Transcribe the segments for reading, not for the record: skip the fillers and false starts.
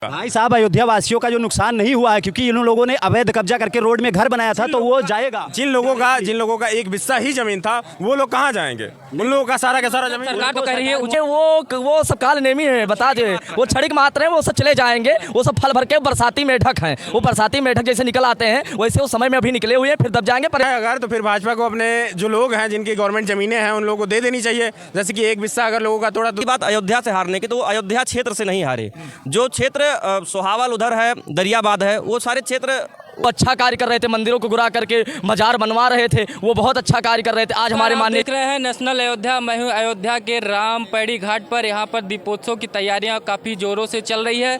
भाई साहब, अयोध्या वासियों का जो नुकसान नहीं हुआ है क्योंकि इन लोगों ने अवैध कब्जा करके रोड में घर बनाया था, तो वो जाएगा। जिन लोगों का एक हिस्सा ही जमीन था, वो लोग कहाँ जाएंगे? उन लोगों का सारा जमीन सरकार तो कह रही है वो सब काल नेमी है, बता दे वो क्षणिक मात्र है, वो सब चले जाएंगे। वो सब फल भर के बरसाती मेढक हैं, वो बरसाती मेढक जैसे निकल आते हैं वैसे वो समय में अभी निकले हुए हैं, फिर दब जाएंगे। पर अगर तो फिर भाजपा को अपने जो लोग हैं जिनकी गवर्नमेंट जमीनें हैं उन लोगों को दे देनी चाहिए। जैसे कि एक हिस्सा अगर लोगों का तोड़ा तो बात अयोध्या से हारने की, तो वो अयोध्या क्षेत्र से नहीं हारे। जो क्षेत्र सोहावल उधर है, दरियाबाद है, वो सारे क्षेत्र वो अच्छा कार्य कर रहे थे, मंदिरों को गिरा करके मजार बनवा रहे थे, वो बहुत अच्छा कार्य कर रहे थे। आज हमारे माननीय देख रहे हैं नेशनल अयोध्या, मैं हूं अयोध्या के रामपेड़ी घाट पर। यहां पर दीपोत्सव की तैयारियां काफ़ी ज़ोरों से चल रही है।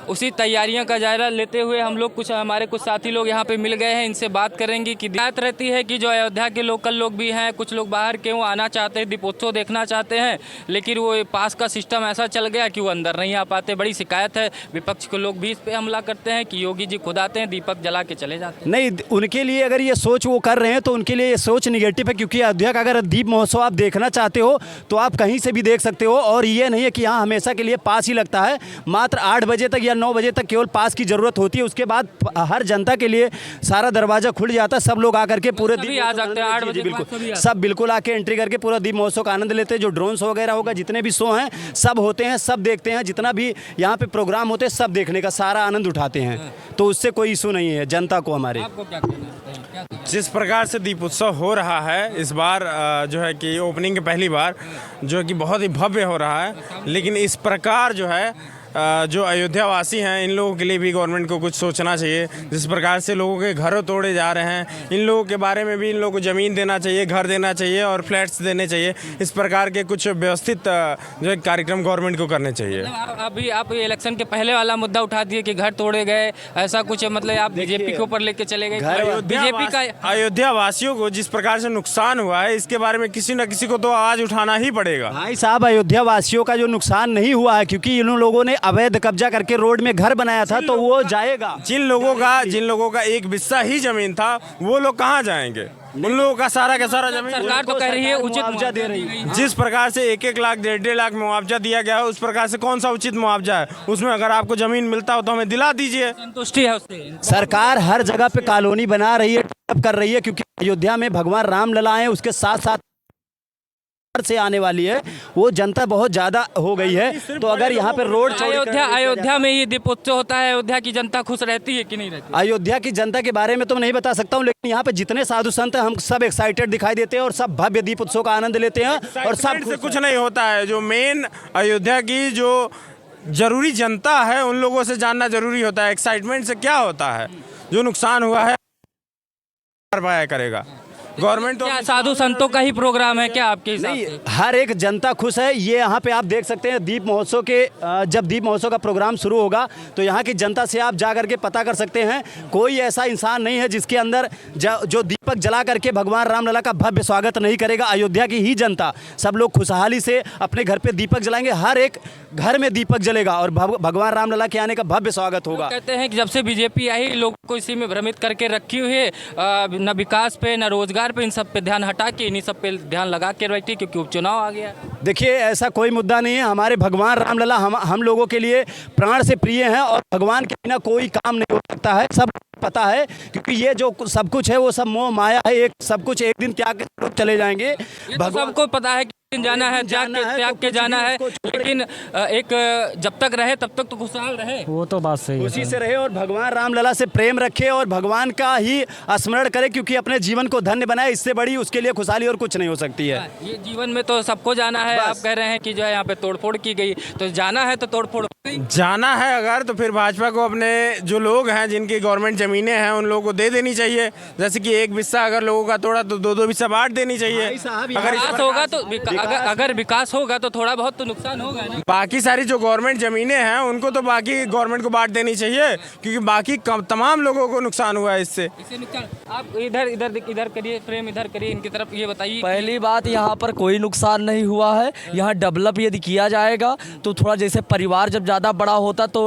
उसी तैयारियों का जायजा लेते हुए हम लोग हमारे कुछ साथी लोग यहाँ पे मिल गए हैं, इनसे बात करेंगे कि बात रहती है कि जो अयोध्या के लोकल लोग भी हैं, कुछ लोग बाहर के वो आना चाहते हैं, दीपोत्सव देखना चाहते हैं, लेकिन वो पास का सिस्टम ऐसा चल गया कि वो अंदर नहीं आ पाते। बड़ी शिकायत है, विपक्ष के लोग भी इस पर हमला करते हैं कि योगी जी खुद आते हैं, दीपक जला के चले जाते हैं। नहीं, उनके लिए अगर ये सोच वो कर रहे हैं तो उनके लिए ये सोच निगेटिव है, क्योंकि अयोध्या का अगर दीप महोत्सव आप देखना चाहते हो तो आप कहीं से भी देख सकते हो। और ये नहीं है कि यहाँ हमेशा के लिए पास ही लगता है, मात्र 8 बजे तक या 9 बजे तक केवल पास की जरूरत होती है। उसके बाद हर जनता के लिए सारा दरवाजा खुल जाता है, सब लोग आकर के पूरे दीप आ जाते हैं 8 बजे बिल्कुल सब बिल्कुल आके एंट्री करके पूरा दीप महोत्सव का आनंद लेते हैं। जो ड्रोन शो वगैरह होगा, जितने भी शो हैं सब होते हैं, सब देखते हैं। जितना भी यहाँ पे प्रोग्राम होते हैं सब देखने का सारा आनंद उठाते हैं, तो उससे कोई इशू नहीं है जनता को हमारे। जिस प्रकार से दीप उत्सव हो रहा है इस बार, जो है कि ओपनिंग के पहली बार जो है कि बहुत ही भव्य हो रहा है, लेकिन इस प्रकार जो है जो अयोध्या वासी हैं इन लोगों के लिए भी गवर्नमेंट को कुछ सोचना चाहिए। जिस प्रकार से लोगों के घर तोड़े जा रहे हैं, इन लोगों के बारे में भी इन लोगों को ज़मीन देना चाहिए, घर देना चाहिए और फ्लैट्स देने चाहिए। इस प्रकार के कुछ व्यवस्थित जो है कार्यक्रम गवर्नमेंट को करने चाहिए। अभी आप इलेक्शन के पहले वाला मुद्दा उठा दिए कि घर तोड़े गए, ऐसा कुछ मतलब आप बीजेपी के ऊपर लेके चले गए। बीजेपी का अयोध्या वासियों को जिस प्रकार से नुकसान हुआ है, इसके बारे में किसी न किसी को तो आवाज़ उठाना ही पड़ेगा। भाई साहब, अयोध्या वासियों का जो नुकसान नहीं हुआ है क्योंकि इन लोगों ने अवैध कब्जा करके रोड में घर बनाया था, तो वो जाएगा। जिन लोगों का एक हिस्सा ही जमीन था, वो लोग कहाँ जाएंगे? उन लोगों का सारा जमीन सरकार तो कह रही है उचित मुआवजा दे रही है। जिस प्रकार से 1-1 लाख 1.5 लाख मुआवजा दिया गया है, उस प्रकार से कौन सा उचित मुआवजा है? उसमें अगर आपको जमीन मिलता हो तो हमें दिला दीजिए। संतुष्टि है उससे। सरकार हर जगह पे कॉलोनी बना रही है, डेवलप कर रही है, क्योंकि अयोध्या में भगवान राम लला है, उसके साथ साथ से आने वाली है, वो जनता बहुत ज्यादा हो गई है। तो अगर यहाँ पे रोड अयोध्या में ये दीपोत्सव होता है, अयोध्या की जनता खुश रहती है कि नहीं रहती? अयोध्या की जनता के बारे में तो मैं नहीं बता सकता हूँ, लेकिन यहाँ पे जितने साधु संत हैं हम सब एक्साइटेड दिखाई देते हैं और सब भव्य दीप उत्सव का आनंद लेते हैं। और सब से कुछ नहीं होता है। जो मेन अयोध्या की जो जरूरी जनता है उन लोगों से जानना जरूरी होता है। एक्साइटमेंट से क्या होता है? जो नुकसान हुआ है भरपाया करेगा गवर्नमेंट। क्या साधु संतों का ही प्रोग्राम है क्या आपके हिसाब से? हर एक जनता खुश है। ये यहाँ पे आप देख सकते हैं दीप महोत्सव के, जब दीप महोत्सव का प्रोग्राम शुरू होगा तो यहाँ की जनता से आप जा करके पता कर सकते हैं। कोई ऐसा इंसान नहीं है जिसके अंदर जो दीपक जला करके भगवान रामलला का भव्य स्वागत नहीं करेगा। अयोध्या की ही जनता, सब लोग खुशहाली से अपने घर पे दीपक जलाएंगे, हर एक घर में दीपक जलेगा और भगवान रामलला के आने का भव्य स्वागत होगा। कहते हैं कि जब से बीजेपी आई लोगों को इसी में भ्रमित करके रखी हुई है, न विकास पे न रोजगार पे, इन सब पे ध्यान हटा के इन्हीं सब पे ध्यान लगा के रखती है, क्योंकि उपचुनाव आ गया। देखिए, ऐसा कोई मुद्दा नहीं है। हमारे भगवान रामलला हम लोगों के लिए प्राण से प्रिय हैं और भगवान के बिना कोई काम नहीं हो सकता है, सब पता है। क्योंकि ये जो सब कुछ है वो सब मोह माया है, एक सब कुछ एक दिन त्याग के चले जाएंगे। सबको पता है कि जाना है, त्याग के जाना है, लेकिन एक जब तक रहे तब तक तो खुशहाल रहे। वो तो बात सही है, उसी से रहे और भगवान रामलला से प्रेम रखे और भगवान का ही स्मरण करे, क्योंकि अपने जीवन को धन्य बनाए। इससे बड़ी उसके लिए खुशहाली और कुछ नहीं हो सकती है। ये जीवन में तो सबको जाना है। आप कह रहे हैं कि जो है यहाँ पे तोड़फोड़ की गई, तो जाना है तो तोड़फोड़ जाना है अगर तो फिर भाजपा को अपने जो लोग हैं जिनकी गवर्नमेंट जमीनें हैं उन लोगों को दे देनी चाहिए। जैसे कि एक हिस्सा अगर लोगों का तोड़ा तो 2-2 हिस्सा बांट देनी चाहिए। अगर विकास होगा तो थोड़ा बहुत तो नुकसान होगा ना। बाकी सारी जो गवर्नमेंट जमीनें हैं उनको तो बाकी गवर्नमेंट को बांट देनी चाहिए, क्योंकि बाकी तमाम लोगों को नुकसान हुआ है इससे। आप इधर करिए, फ्रेम इधर करिए, इनकी तरफ ये बताइए। पहली बात, यहाँ पर कोई नुकसान नहीं हुआ है। यहाँ डेवलप यदि किया जाएगा तो थोड़ा, जैसे परिवार जब ज़्यादा बड़ा होता तो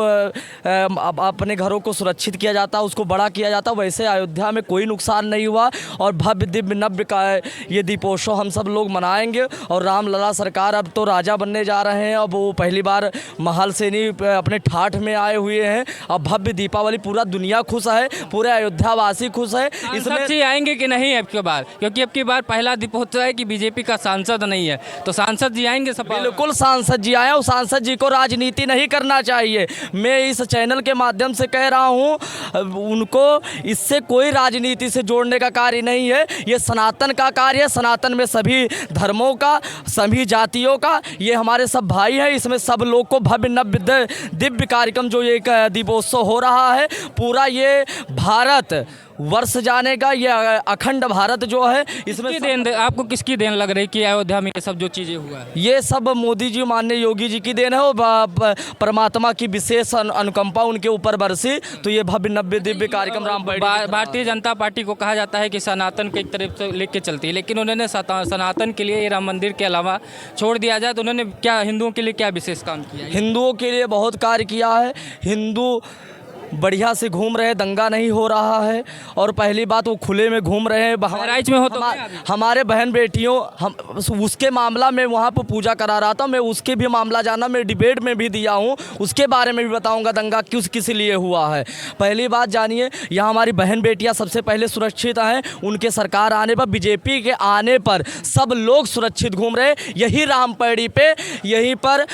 अपने घरों को सुरक्षित किया जाता, उसको बड़ा किया जाता। वैसे अयोध्या में कोई नुकसान नहीं हुआ और भव्य दिव्य नव्य का ये दीपोत्सव हम सब लोग मनाएंगे। और रामलला सरकार अब तो राजा बनने जा रहे हैं, अब वो पहली बार महल से नहीं अपने ठाठ में आए हुए हैं। अब भव्य दीपावली, पूरा दुनिया खुश है, पूरे अयोध्यावासी खुश है। इसमें जी आएंगे कि नहीं अब की बार, क्योंकि अब की बार पहला दीपोत्सव है कि बीजेपी का सांसद नहीं है, तो सांसद जी आएंगे सब? बिल्कुल सांसद जी आए, और सांसद जी को राजनीति नहीं करना चाहिए। मैं इस चैनल के माध्यम से कह रहा हूँ, उनको इससे कोई राजनीति से जोड़ने का कार्य नहीं है। ये सनातन का कार्य है, सनातन में सभी धर्मों का, सभी जातियों का, ये हमारे सब भाई हैं। इसमें सब लोग को भव्य नव्य दिव्य कार्यक्रम जो ये दीपोत्सव हो रहा है, पूरा ये भारत वर्ष जाने का, ये अखंड भारत जो है, इसमें देन आपको किसकी देन लग रही है कि अयोध्या में ये सब जो चीज़ें हुआ है? ये सब मोदी जी, माननीय योगी जी की देन है। और परमात्मा की विशेष अनुकंपा उनके ऊपर बरसी, तो ये भव्य नव्य दिव्य कार्यक्रम भारतीय जनता पार्टी को कहा जाता है कि सनातन के एक तरफ से लेके चलती है, लेकिन उन्होंने सनातन के लिए राम मंदिर के अलावा छोड़ दिया जाए तो उन्होंने क्या हिंदुओं के लिए क्या विशेष काम किया? हिंदुओं के लिए बहुत कार्य किया है। हिंदू बढ़िया से घूम रहे हैं, दंगा नहीं हो रहा है। और पहली बात, वो खुले में घूम रहे हैं। बहराइच में हो तो हमारे बहन बेटियों, हम उसके मामला में वहाँ पर पूजा करा रहा था, मैं उसके भी मामला जाना, मैं डिबेट में भी दिया हूँ, उसके बारे में भी बताऊँगा दंगा किस लिए हुआ है। पहली बात जानिए, यहाँ हमारी बहन बेटियाँ सबसे पहले सुरक्षित हैं। उनके सरकार आने पर, बीजेपी के आने पर सब लोग सुरक्षित घूम रहे। यही रामपेड़ी पे, यहीं पर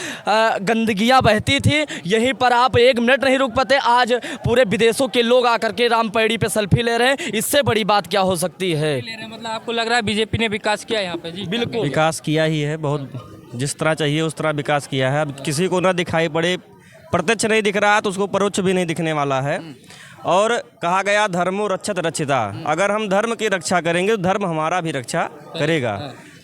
गंदगियाँ बहती थी, यहीं पर आप एक मिनट नहीं रुक पाते। आज पूरे विदेशों के लोग आकर के रामपेड़ी पे सेल्फी ले रहे हैं। इससे बड़ी बात क्या हो सकती है? मतलब आपको लग रहा है बीजेपी ने विकास किया यहाँ पे? जी बिल्कुल विकास किया ही है, बहुत जिस तरह चाहिए उस तरह विकास किया है। अब किसी को ना दिखाई पड़े, प्रत्यक्ष नहीं दिख रहा तो उसको परोक्ष भी नहीं दिखने वाला है। और कहा गया धर्मो रक्षत रक्षिता, अगर हम धर्म की रक्षा करेंगे तो धर्म हमारा भी रक्षा करेगा।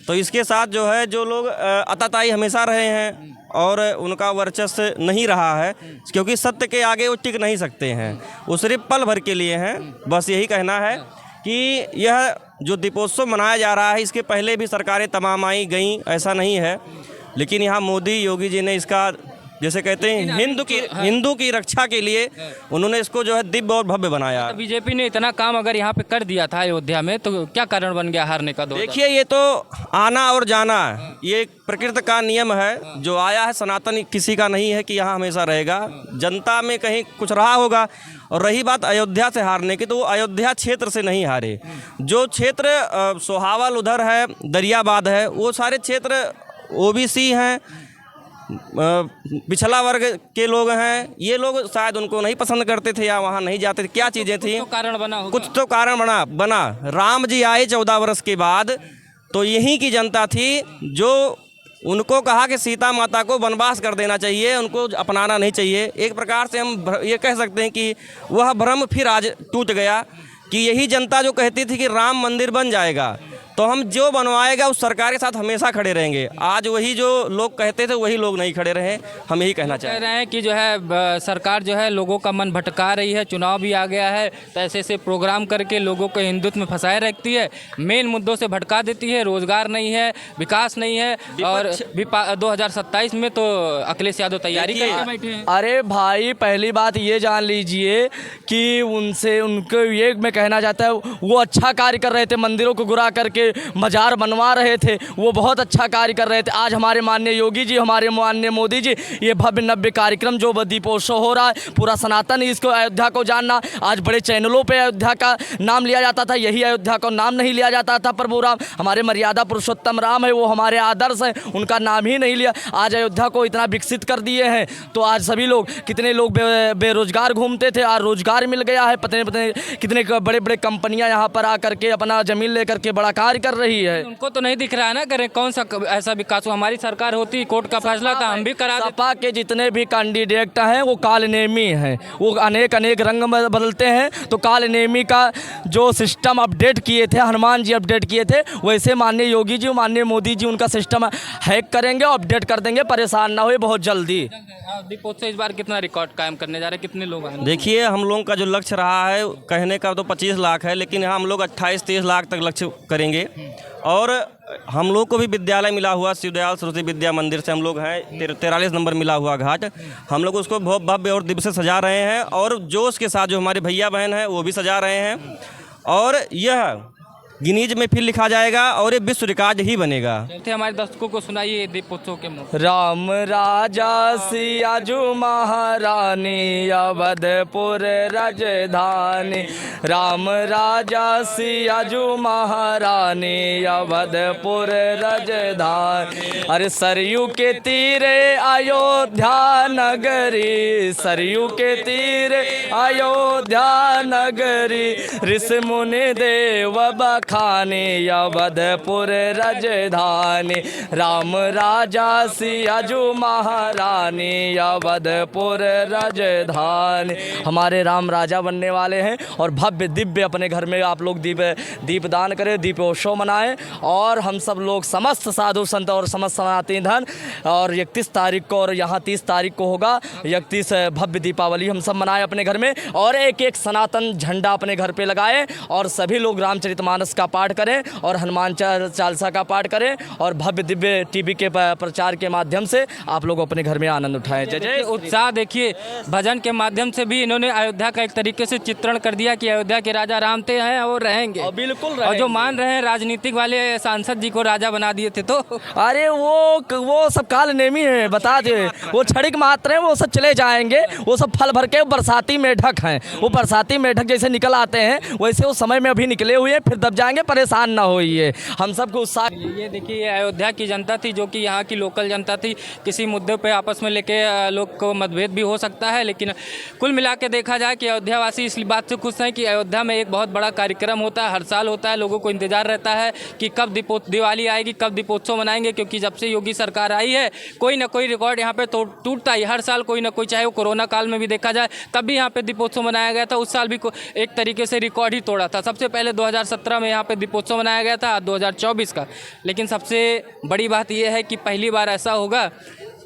तो इसके साथ जो है, जो लोग अताताई हमेशा रहे हैं और उनका वर्चस्व नहीं रहा है, क्योंकि सत्य के आगे वो टिक नहीं सकते हैं, वो सिर्फ पल भर के लिए हैं। बस यही कहना है कि यह जो दीपोत्सव मनाया जा रहा है, इसके पहले भी सरकारें तमाम आई गईं, ऐसा नहीं है। लेकिन यहाँ मोदी योगी जी ने इसका, जैसे कहते हैं, हिंदू की रक्षा के लिए उन्होंने इसको जो है दिव्य और भव्य बनाया। तो बीजेपी ने इतना काम अगर यहाँ पे कर दिया था अयोध्या में, तो क्या कारण बन गया हारने का? देखिए, ये तो आना और जाना, ये प्रकृति का नियम है। जो आया है सनातन किसी का नहीं है कि यहाँ हमेशा रहेगा। जनता में कहीं कुछ रहा होगा। और रही बात अयोध्या से हारने की, तो वो अयोध्या क्षेत्र से नहीं हारे। जो क्षेत्र सोहावल उधर है, दरियाबाद है, वो सारे क्षेत्र ओबीसी हैं, पिछड़ा वर्ग के लोग हैं। ये लोग शायद उनको नहीं पसंद करते थे या वहाँ नहीं जाते थे। क्या चीज़ें थी? तो कारण बना होगा। कुछ तो कारण बना। राम जी आए 14 वर्ष के बाद, तो यहीं की जनता थी जो उनको कहा कि सीता माता को वनवास कर देना चाहिए, उनको अपनाना नहीं चाहिए। एक प्रकार से हम ये कह सकते हैं कि वह भ्रम फिर आज टूट गया कि यही जनता जो कहती थी कि राम मंदिर बन जाएगा, तो हम जो बनवाएगा उस सरकार के साथ हमेशा खड़े रहेंगे। आज वही जो लोग कहते थे वही लोग नहीं खड़े रहे। हम यही कहना चाह रहे हैं कि जो है सरकार जो है लोगों का मन भटका रही है। चुनाव भी आ गया है, तो ऐसे प्रोग्राम करके लोगों को हिंदुत्व में फंसाए रखती है, मेन मुद्दों से भटका देती है। रोजगार नहीं है, विकास नहीं है। और 2027 में तो अखिलेश यादव तैयारी करके बैठे हैं। अरे भाई, पहली बात ये जान लीजिए कि उनको ये मैं कहना चाहता हूँ, वो अच्छा कार्य कर रहे थे, मंदिरों को गिरा करके मजार बनवा रहे थे, वो बहुत अच्छा कार्य कर रहे थे। आज हमारे माननीय योगी जी, हमारे माननीय मोदी जी, ये भव्य नव्य कार्यक्रम जो दीपोत्सव हो रहा है, पूरा सनातन इसको अयोध्या को जानना। आज बड़े चैनलों पे अयोध्या का नाम लिया जाता था, यही अयोध्या का नाम नहीं लिया जाता था। प्रभु राम, हमारे मर्यादा पुरुषोत्तम राम है, वो हमारे आदर्श हैं, उनका नाम ही नहीं लिया। आज अयोध्या को इतना विकसित कर दिए हैं, तो आज सभी लोग, कितने लोग बेरोजगार घूमते थे, आज रोजगार मिल गया है। पता कितने बड़े बड़े कंपनियां यहाँ पर आकर के अपना जमीन लेकर के बड़ा कार्य कर रही है। उनको तो नहीं दिख रहा है ना, करें कौन सा ऐसा विकास। हमारी सरकार होती, कोर्ट का फैसला था, हम भी करा देते। सपा के जितने भी कैंडिडेट हैं वो कालनेमी हैं, वो अनेक रंग बदलते हैं। तो कालनेमी का जो सिस्टम अपडेट किए थे, हनुमान जी अपडेट किए थे, वैसे माननीय योगी जी, माननीय मोदी जी उनका सिस्टम हैक करेंगे, अपडेट कर देंगे। परेशान ना हुए बहुत जल्दी। दीपोत्सव इस बार कितना रिकॉर्ड कायम करने जा रहे हैं, कितने लोग आए? देखिए, हम लोगों का जो लक्ष्य रहा है, कहने का तो 25 लाख है, लेकिन यहाँ हम लोग 28-30 लाख तक लक्ष्य करेंगे। और हम लोग को भी विद्यालय मिला हुआ, शिवदयाल सरस्वती विद्या मंदिर से हम लोग हैं, 43 नंबर मिला हुआ घाट। हम लोग उसको बहुत भव्य और दिव्य से सजा रहे हैं और जोश के साथ जो हमारे भैया बहन हैं वो भी सजा रहे हैं और यह गिनीज में फिर लिखा जाएगा और ये विश्व रिकॉर्ड ही बनेगा। थे हमारे दर्शकों को सुनाइए दीपोत्सव के मुख। राम राजा सियाजू महारानी अवधपुर राजधानी, राम राजा सियाजू महारानी अवधपुर राजधानी। अरे सरयू के तीरे अयोध्या नगरी, सरयू के तीरे अयोध्या नगरी, ऋषि मुनि देव खानी अवधपुर राजधानी, राम राजा सियाजू महारानी अवधपुर राजधानी। हमारे राम राजा बनने वाले हैं और भव्य दिव्य अपने घर में आप लोग दीपदान करें, दीपोत्सव मनाएं और हम सब लोग समस्त साधु संत और समस्त सनातनी धन और 31 तारीख को और यहाँ 30 तारीख को होगा 31 भव्य दीपावली हम सब मनाएं अपने घर में और एक एक सनातन झंडा अपने घर पे लगाएं और सभी लोग रामचरितमानस का पाठ करें और हनुमान चालीसा का पाठ करें और भव्य दिव्य टीवी के प्रचार के माध्यम से आप लोग अपने घर में आनंद उठाएं। जय जय। उत्साह देखिए, भजन के माध्यम से भी इन्होंने अयोध्या का एक तरीके से चित्रण कर दिया कि अयोध्या के राजा राम थे हैं और रहेंगे, बिल्कुल और जो मान रहे हैं राजनीतिक वाले सांसद जी को राजा बना दिए थे तो अरे वो सब काल नेमी है, बता दे वो क्षणिक मात्र हैं, वो सब चले जाएंगे, वो सब फल भर के बरसाती मेढक हैं, वो बरसाती मेढक जैसे निकल आते हैं वैसे वो समय में अभी निकले हुए हैं, फिर दब जाएंगे, परेशान ना होइए। हम सबको उत्साह। ये देखिए अयोध्या की जनता थी जो कि यहाँ की लोकल जनता थी, किसी मुद्दे पे आपस में लेके लोग को मतभेद भी हो सकता है, लेकिन कुल मिला के देखा जाए कि अयोध्यावासी इस बात से खुश हैं कि अयोध्या में एक बहुत बड़ा कार्यक्रम होता है, हर साल होता है, लोगों को इंतजार रहता है कि कब दिवाली आएगी, कब दीपोत्सव मनाएंगे, क्योंकि जब से योगी सरकार आई है कोई ना कोई रिकॉर्ड यहाँ पे टूटता ही, हर साल कोई ना कोई, चाहे वो कोरोना काल में भी देखा जाए तब भी यहाँ पे दीपोत्सव मनाया गया था, उस साल भी एक तरीके से रिकॉर्ड ही तोड़ा था। सबसे पहले 2017 में यहाँ पे दीपोत्सव मनाया गया था, 2024 का, लेकिन सबसे बड़ी बात यह है कि पहली बार ऐसा होगा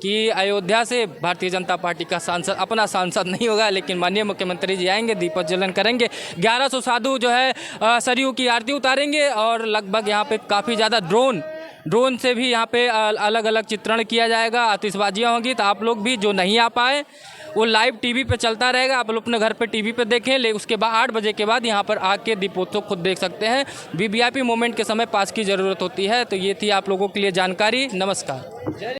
कि अयोध्या से भारतीय जनता पार्टी का सांसद, अपना सांसद नहीं होगा, लेकिन माननीय मुख्यमंत्री जी आएंगे, दीपोज्वलन करेंगे, 1100 साधु जो है सरयू की आरती उतारेंगे और लगभग यहाँ पे काफ़ी ज़्यादा ड्रोन से भी यहाँ पे अलग अलग चित्रण किया जाएगा, आतिशबाजियाँ होंगी, तो आप लोग भी जो नहीं आ पाए वो लाइव टीवी पे चलता रहेगा, आप लोग अपने घर पे टीवी पे देखें, ले उसके बाद 8 बजे के बाद यहाँ पर आके दीपोत्सव खुद देख सकते हैं। वीवीआईपी मोमेंट के समय पास की ज़रूरत होती है। तो ये थी आप लोगों के लिए जानकारी। नमस्कार।